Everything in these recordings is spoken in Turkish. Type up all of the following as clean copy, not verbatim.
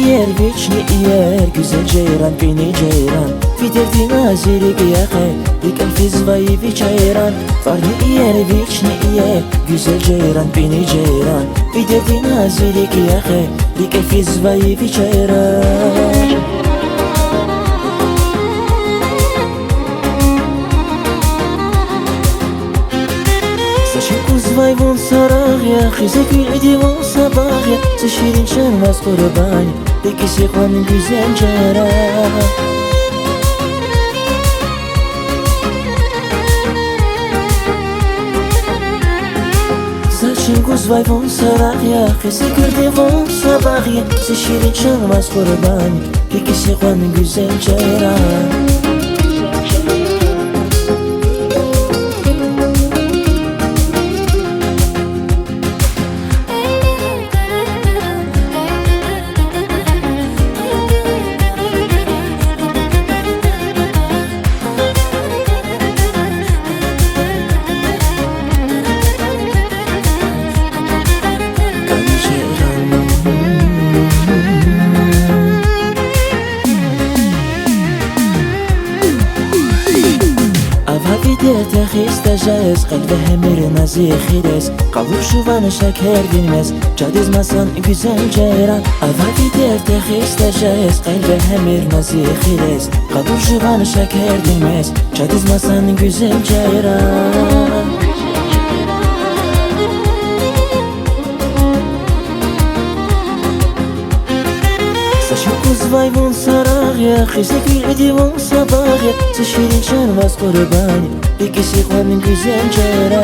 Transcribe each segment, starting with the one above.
yer вічні yer güzel ceyran beni ceyran Видерди назири гияхе Рикам физваи вичайран Farni yer вічні yer güzel ceyran beni ceyran Видерди назири гияхе Рикам физваи вичайран Кузвай вон сарагя, хизе гüldi вон sabahya Ze şirin şermez kurbani, peki sekvanın güzel cara Saçın kuzvay von saragya, hиze güldi von sabahya Ze şirin şermez kurbani, peki sekvanın güzel cara Viderte xistəjəz Qəlbə həmir nazixirəz Qalır şuvanı şəkər bilməz Cadizmasan güzel ceyran Ava viderte xistəjəz Qəlbə həmir nazixirəz Qalır şuvanı şəkər bilməz Cadizmasan güzel ceyran Kuzvay vun saragya, hиze güldi vun sabahya Ze şirin şermez kurbani, peki sekvanın güzel cara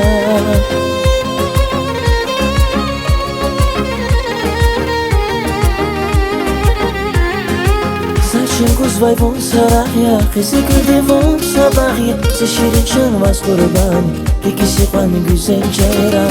Saçın kuzvay vun saragya, hиze güldi vun sabahya Ze şirin şermez kurbani, peki sekvanın güzel cara